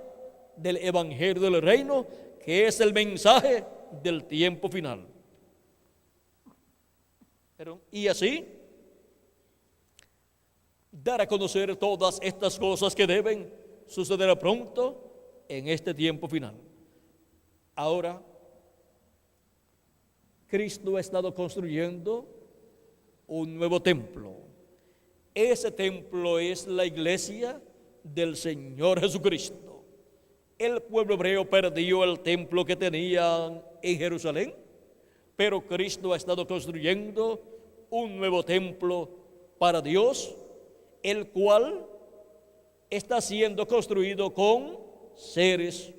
del evangelio del reino, que es el mensaje del tiempo final. Y así, dar a conocer todas estas cosas que deben suceder pronto en este tiempo final. Ahora, Cristo ha estado construyendo un nuevo templo. Ese templo es la iglesia del Señor Jesucristo. El pueblo hebreo perdió el templo que tenían en Jerusalén, pero Cristo ha estado construyendo un nuevo templo para Dios, el cual está siendo construido con seres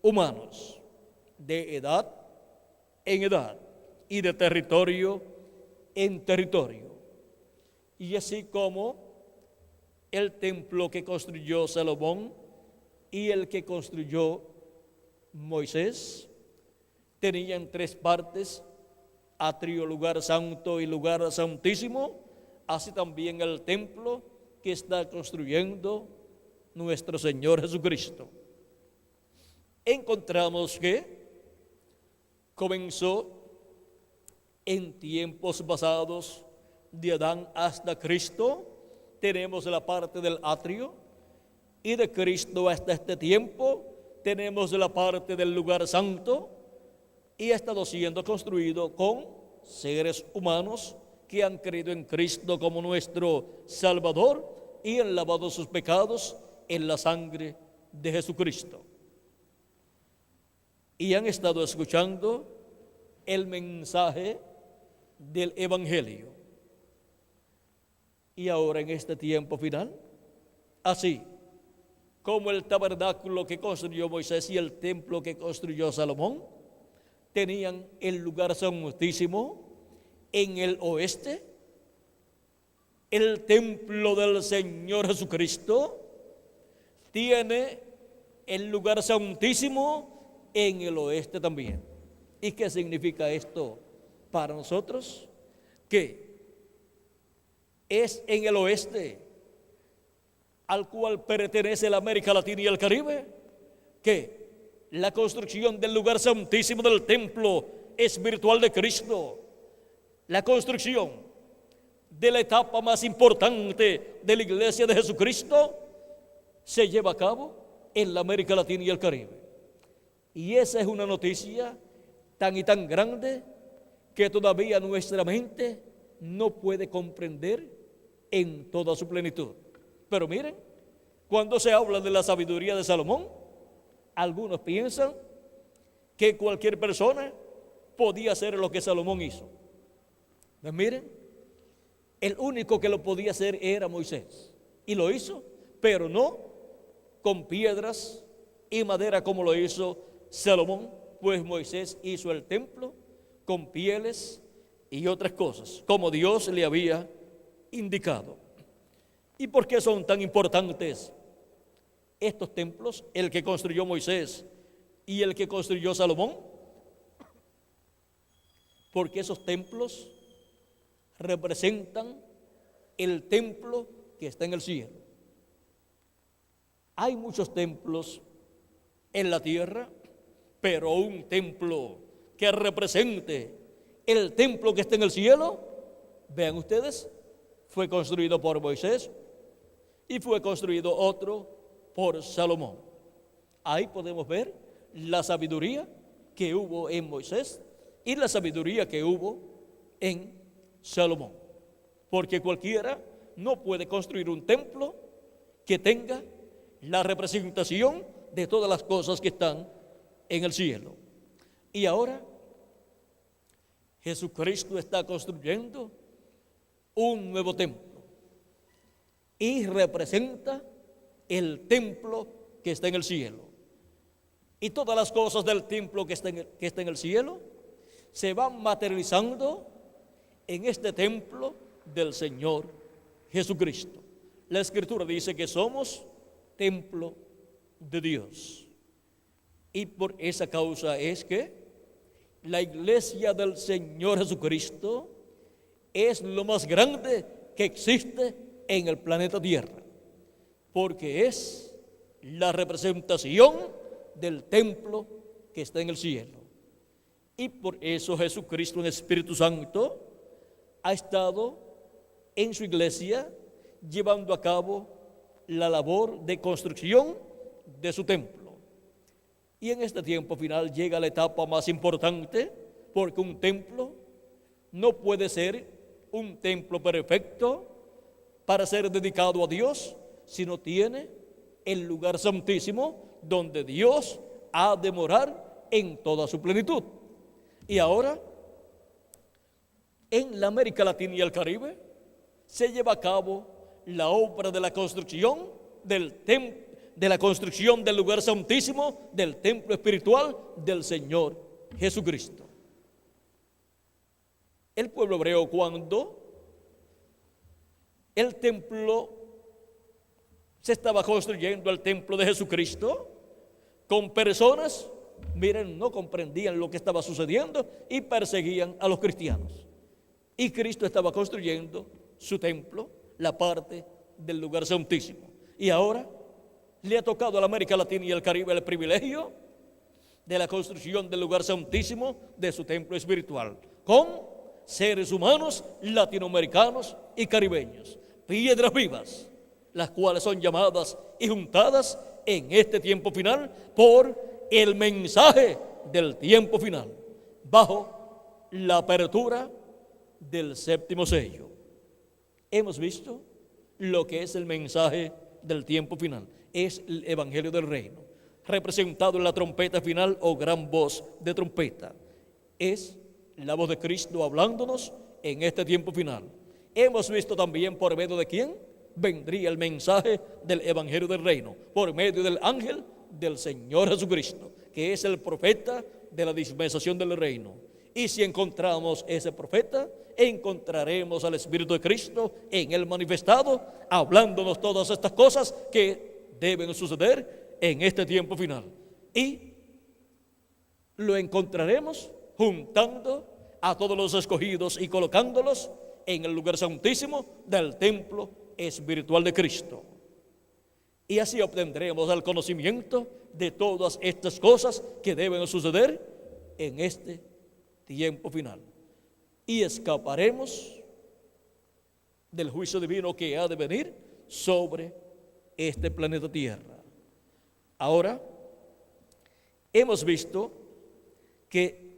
humanos, de edad en edad y de territorio en territorio. Y así como el templo que construyó Salomón y el que construyó Moisés tenían 3 partes: atrio, lugar santo y lugar santísimo. Así también el templo que está construyendo nuestro Señor Jesucristo. Encontramos que comenzó en tiempos pasados, de Adán hasta Cristo. Tenemos la parte del atrio, y de Cristo hasta este tiempo tenemos la parte del lugar santo, y ha estado siendo construido con seres humanos que han creído en Cristo como nuestro Salvador y han lavado sus pecados en la sangre de Jesucristo. Y han estado escuchando el mensaje del Evangelio. Y ahora en este tiempo final, así como el tabernáculo que construyó Moisés y el templo que construyó Salomón tenían el lugar santísimo en el oeste, el templo del Señor Jesucristo tiene el lugar santísimo en el oeste también. ¿Y qué significa esto para nosotros? Que es en el oeste al cual pertenece la América Latina y el Caribe, que la construcción del lugar santísimo del templo es virtual de Cristo. La construcción de la etapa más importante de la iglesia de Jesucristo se lleva a cabo en la América Latina y el Caribe. Y esa es una noticia tan y tan grande que todavía nuestra mente no puede comprender en toda su plenitud. Pero miren, cuando se habla de la sabiduría de Salomón, algunos piensan que cualquier persona podía hacer lo que Salomón hizo. Pues miren, el único que lo podía hacer era Moisés, y lo hizo, pero no con piedras y madera como lo hizo Salomón, pues Moisés hizo el templo con pieles y otras cosas, como Dios le había indicado. ¿Y por qué son tan importantes estos templos, el que construyó Moisés y el que construyó Salomón? Porque esos templos representan el templo que está en el cielo. Hay muchos templos en la tierra, pero un templo que represente el templo que está en el cielo, vean ustedes, fue construido por Moisés y fue construido otro por Salomón. Ahí podemos ver la sabiduría que hubo en Moisés y la sabiduría que hubo en Salomón. Porque cualquiera no puede construir un templo que tenga la representación de todas las cosas que están en el cielo. Y ahora Jesucristo está construyendo un nuevo templo y representa el templo que está en el cielo. Y todas las cosas del templo que está en el cielo se van materializando en este templo del Señor Jesucristo. La Escritura dice que somos templo de Dios. Y por esa causa es que la iglesia del Señor Jesucristo es lo más grande que existe en el planeta Tierra, porque es la representación del templo que está en el cielo. Y por eso Jesucristo en Espíritu Santo ha estado en su iglesia llevando a cabo la labor de construcción de su templo. Y en este tiempo final llega la etapa más importante, porque un templo no puede ser un templo perfecto para ser dedicado a Dios si no tiene el lugar santísimo donde Dios ha de morar en toda su plenitud. Y ahora, en la América Latina y el Caribe, se lleva a cabo la obra de la construcción del lugar santísimo, del templo espiritual del Señor Jesucristo. El pueblo hebreo, cuando el templo se estaba construyendo, el templo de Jesucristo, con personas, miren, no comprendían lo que estaba sucediendo y perseguían a los cristianos. Y Cristo estaba construyendo su templo, la parte del lugar santísimo. Y ahora le ha tocado a la América Latina y el Caribe el privilegio de la construcción del lugar santísimo de su templo espiritual, con seres humanos latinoamericanos y caribeños, piedras vivas, las cuales son llamadas y juntadas en este tiempo final por el mensaje del tiempo final, bajo la apertura del séptimo sello. Hemos visto lo que es el mensaje del tiempo final. Es el Evangelio del Reino, representado en la trompeta final o gran voz de trompeta. Es la voz de Cristo hablándonos en este tiempo final. Hemos visto también por medio de quién vendría el mensaje del Evangelio del Reino, por medio del ángel del Señor Jesucristo, que es el profeta de la dispensación del reino. Y si encontramos ese profeta, encontraremos al Espíritu de Cristo en él manifestado, hablándonos todas estas cosas que deben suceder en este tiempo final. Y lo encontraremos juntando a todos los escogidos y colocándolos en el lugar santísimo del templo espiritual de Cristo. Y así obtendremos el conocimiento de todas estas cosas que deben suceder en este tiempo final. Y escaparemos del juicio divino que ha de venir sobre este planeta Tierra. Ahora, hemos visto que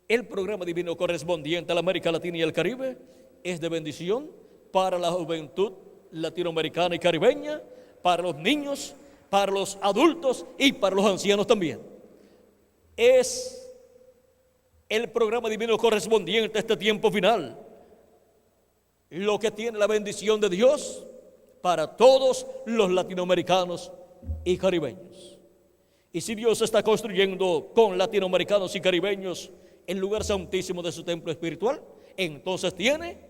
el programa divino correspondiente a la América Latina y el Caribe es de bendición para la juventud latinoamericana y caribeña, para los niños, para los adultos y para los ancianos también. Es el programa divino correspondiente a este tiempo final, lo que tiene la bendición de Dios para todos los latinoamericanos y caribeños. Y si Dios está construyendo con latinoamericanos y caribeños el lugar santísimo de su templo espiritual, entonces tiene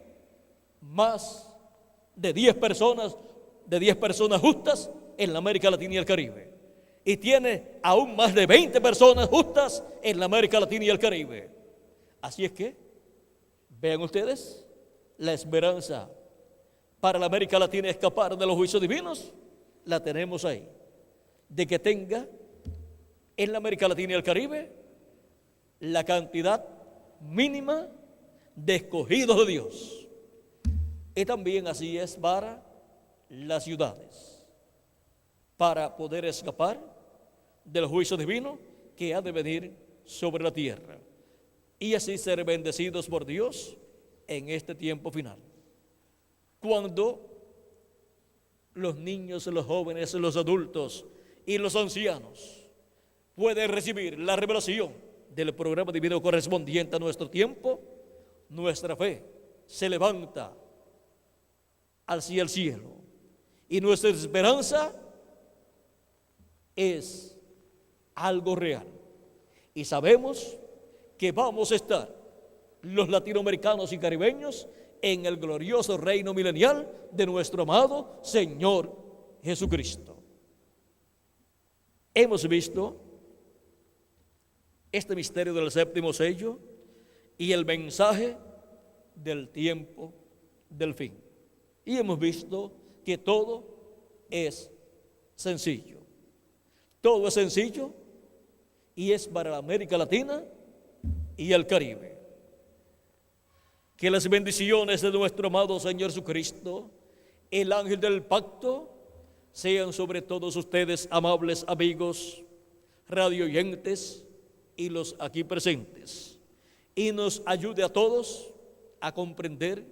más de 10 personas justas en la América Latina y el Caribe. Y tiene aún más de 20 personas justas en la América Latina y el Caribe. Así es que, vean ustedes, la esperanza para la América Latina escapar de los juicios divinos, la tenemos ahí. De que tenga en la América Latina y el Caribe la cantidad mínima de escogidos de Dios. Y también así es para las ciudades, para poder escapar del juicio divino que ha de venir sobre la tierra, y así ser bendecidos por Dios en este tiempo final. Cuando los niños, los jóvenes, los adultos y los ancianos pueden recibir la revelación del programa divino correspondiente a nuestro tiempo, nuestra fe se levanta hacia el cielo y nuestra esperanza es algo real. Y sabemos que vamos a estar los latinoamericanos y caribeños en el glorioso reino milenial de nuestro amado Señor Jesucristo. Hemos visto este misterio del séptimo sello y el mensaje del tiempo del fin. Y hemos visto que todo es sencillo. Todo es sencillo y es para la América Latina y el Caribe. Que las bendiciones de nuestro amado Señor Jesucristo, el ángel del pacto, sean sobre todos ustedes, amables amigos, radioyentes y los aquí presentes, y nos ayude a todos a comprender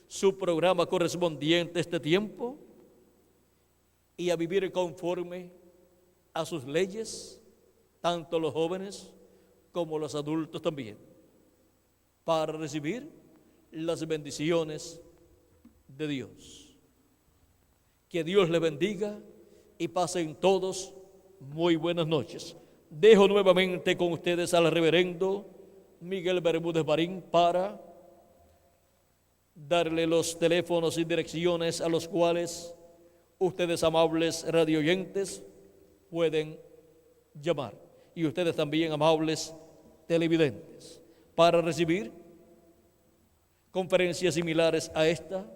su programa correspondiente a este tiempo y a vivir conforme a sus leyes, tanto los jóvenes como los adultos también, para recibir las bendiciones de Dios. Que Dios le bendiga y pasen todos muy buenas noches. Dejo nuevamente con ustedes al reverendo Miguel Bermúdez Marín para darle los teléfonos y direcciones a los cuales ustedes, amables radioyentes, pueden llamar, y ustedes también, amables televidentes, para recibir conferencias similares a esta,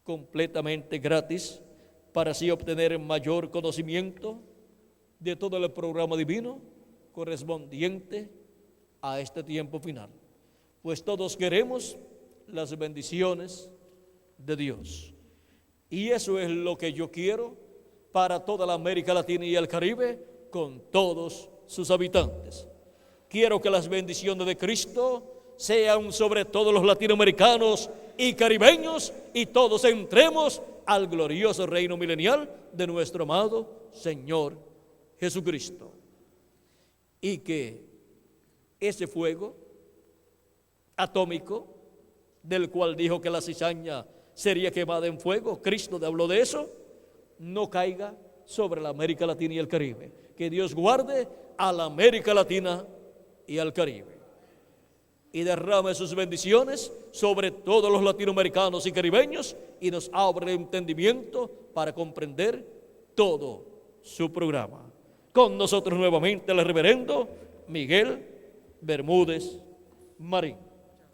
completamente gratis, para así obtener mayor conocimiento de todo el programa divino correspondiente a este tiempo final. Pues todos queremos las bendiciones de Dios. Y eso es lo que yo quiero para toda la América Latina y el Caribe, con todos sus habitantes. Quiero que las bendiciones de Cristo sean sobre todos los latinoamericanos y caribeños, y todos entremos al glorioso reino milenial de nuestro amado Señor Jesucristo. Y que ese fuego atómico, del cual dijo que la cizaña sería quemada en fuego, Cristo habló de eso, no caiga sobre la América Latina y el Caribe. Que Dios guarde a la América Latina y al Caribe, y derrame sus bendiciones sobre todos los latinoamericanos y caribeños, y nos abra el entendimiento para comprender todo su programa. Con nosotros nuevamente el reverendo Miguel Bermúdez Marín.